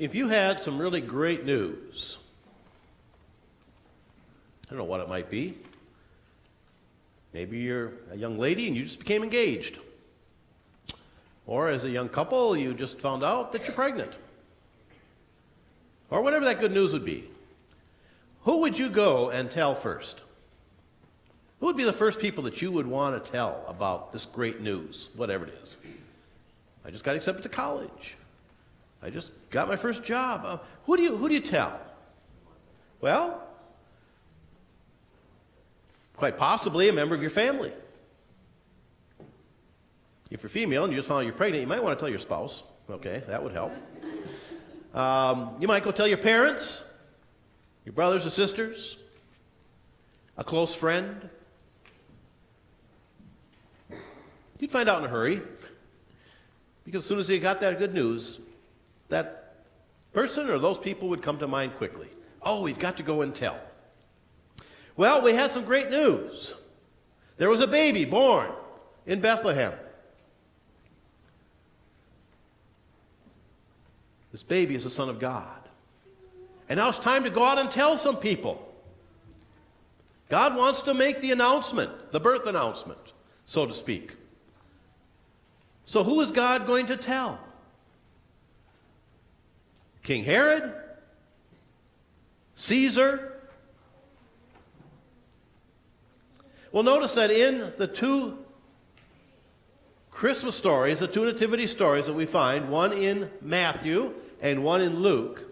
If you had some really great news, I don't know what it might be. Maybe you're a young lady and you just became engaged. Or as a young couple, you just found out that you're pregnant. Or whatever that good news would be. Who would you go and tell first? Who would be the first people that you would want to tell about this great news, whatever it is? I just got accepted to college. I just got my first job. Who do you tell? Well, quite possibly a member of your family. If you're female and you just found out you're pregnant, you might want to tell your spouse. Okay, that would help. You might go tell your parents, your brothers or sisters, a close friend. You'd find out in a hurry, because as soon as you got that good news, that person or those people would come to mind quickly. Oh, we've got to go and tell. Well, we had some great news. There was a baby born in Bethlehem. This baby is the Son of God. And now it's time to go out and tell some people. God wants to make the announcement, the birth announcement, so to speak. So who is God going to tell? King Herod? Caesar? Well, notice that in the two Christmas stories, the two nativity stories that we find, one in Matthew and one in Luke,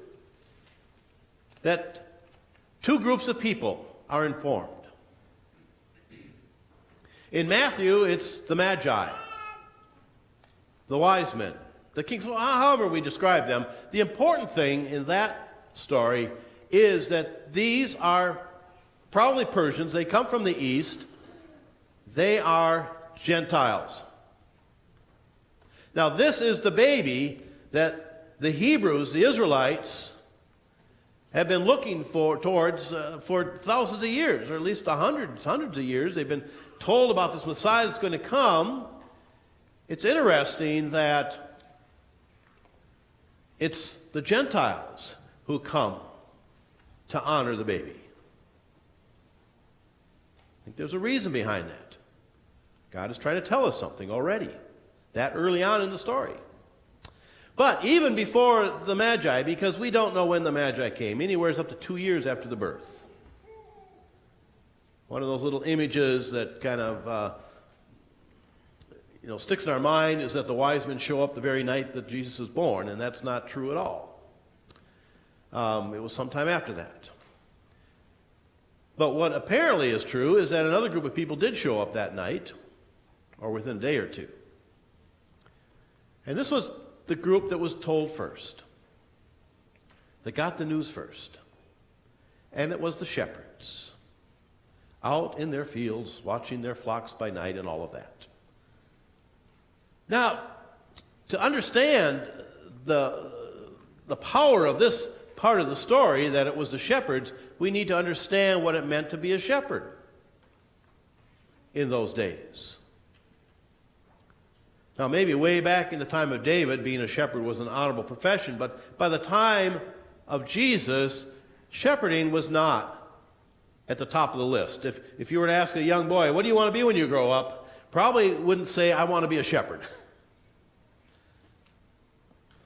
that two groups of people are informed. In Matthew, it's the Magi, the wise men, the kings, however we describe them. The important thing in that story is that these are probably Persians. They come from the east. They are Gentiles. Now, this is the baby that the Hebrews, the Israelites, have been looking towards for thousands of years, or at least hundreds of years. They've been told about this Messiah that's going to come. It's interesting that it's the Gentiles who come to honor the baby. I think there's a reason behind that. God is trying to tell us something already, that early on in the story. But even before the Magi, because we don't know when the Magi came, anywhere up to 2 years after the birth. One of those little images that kind of sticks in our mind is that the wise men show up the very night that Jesus is born, and that's not true at all. It was sometime after that. But what apparently is true is that another group of people did show up that night, or within a day or two. And this was the group that was told first, that got the news first. And it was the shepherds, out in their fields, watching their flocks by night and all of that. Now, to understand the power of this part of the story, that it was the shepherds, we need to understand what it meant to be a shepherd in those days. Now, maybe way back in the time of David, being a shepherd was an honorable profession, but by the time of Jesus, shepherding was not at the top of the list. If you were to ask a young boy, what do you want to be when you grow up? Probably wouldn't say, I want to be a shepherd.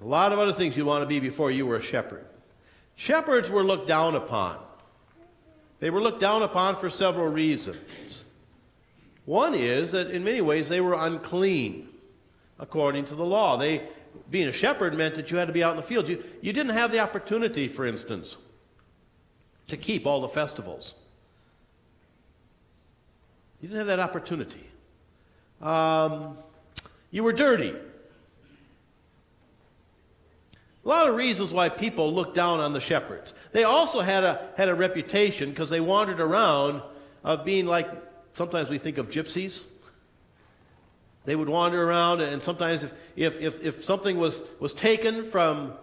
A lot of other things you want to be before you were a shepherd. Shepherds were looked down upon. They were looked down upon for several reasons. One is that in many ways they were unclean according to the law. Being a shepherd meant that you had to be out in the field. You didn't have the opportunity, for instance, to keep all the festivals. You didn't have that opportunity. You were dirty. A lot of reasons why people looked down on the shepherds. They also had a reputation, because they wandered around, of being like, sometimes we think of gypsies. They would wander around, and sometimes if something was taken from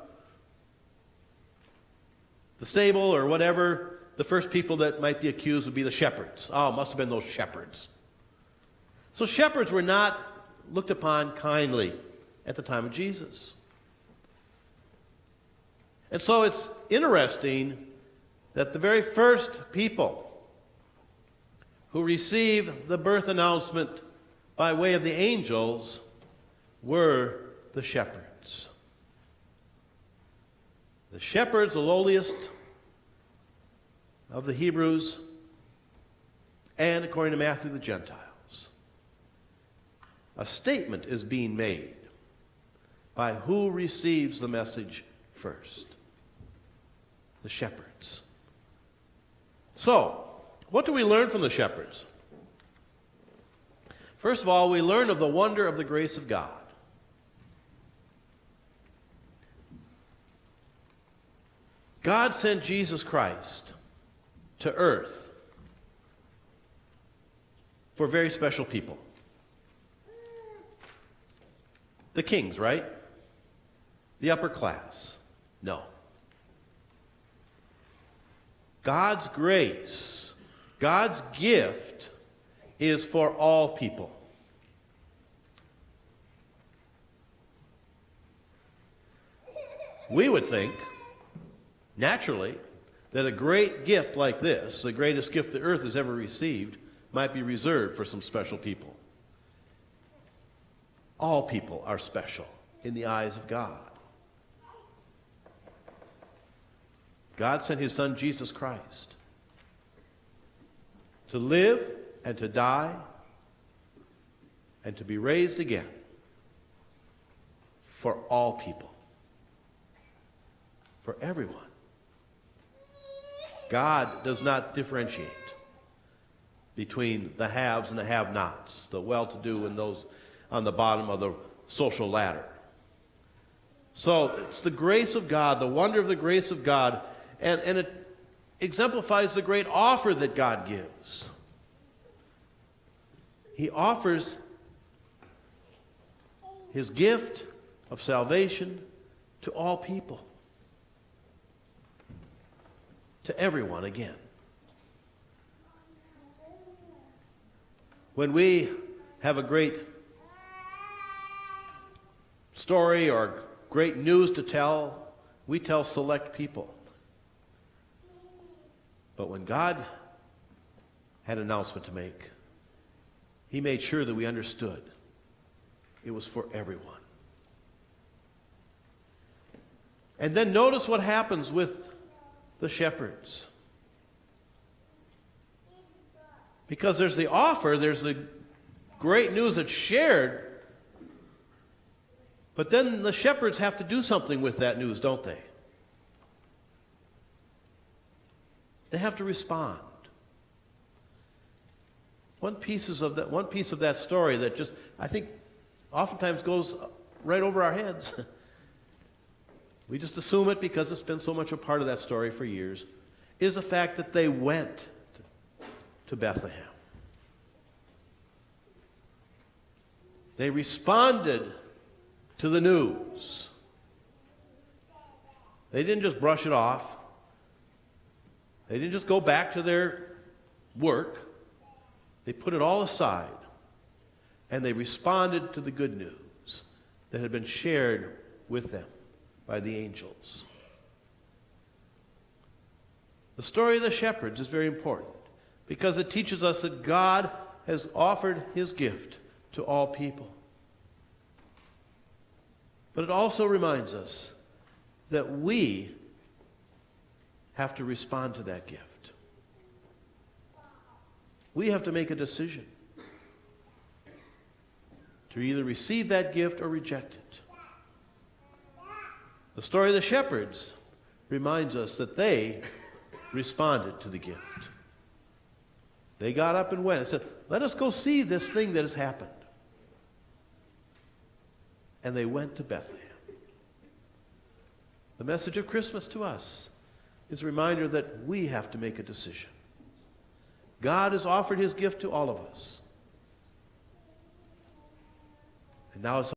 the stable or whatever, the first people that might be accused would be the shepherds. Oh, it must have been those shepherds. So shepherds were not looked upon kindly at the time of Jesus. And so it's interesting that the very first people who received the birth announcement by way of the angels were the shepherds. The shepherds, the lowliest of the Hebrews, and according to Matthew, the Gentiles. A statement is being made by who receives the message first. The shepherds. So, what do we learn from the shepherds? First of all, we learn of the wonder of the grace of God. God sent Jesus Christ to earth for very special people. The kings, right? The upper class. No. God's grace, God's gift is for all people. We would think, naturally, that a great gift like this, the greatest gift the earth has ever received, might be reserved for some special people. All people are special in the eyes of God. God sent his Son, Jesus Christ, to live and to die and to be raised again for all people, for everyone. God does not differentiate between the haves and the have-nots, the well-to-do and those on the bottom of the social ladder. So it's the grace of God, the wonder of the grace of God, and it exemplifies the great offer that God gives. He offers his gift of salvation to all people, to everyone again. When we have a great story or great news to tell, we tell select people. But when God had an announcement to make, he made sure that we understood it was for everyone. And then notice what happens with the shepherds. Because there's the offer, there's the great news that's shared, but then the shepherds have to do something with that news, don't they? They have to respond. One piece of that story that just, I think, oftentimes goes right over our heads. We just assume it because it's been so much a part of that story for years, is the fact that they went to Bethlehem. They responded to the news. They didn't just brush it off. They didn't just go back to their work. They put it all aside, and they responded to the good news that had been shared with them by the angels. The story of the shepherds is very important because it teaches us that God has offered his gift to all people. But it also reminds us that we have to respond to that gift. We have to make a decision to either receive that gift or reject it. The story of the shepherds reminds us that they responded to the gift. They got up and went and said, "Let us go see this thing that has happened." And they went to Bethlehem. The message of Christmas to us is a reminder that we have to make a decision. God has offered his gift to all of us. And now it's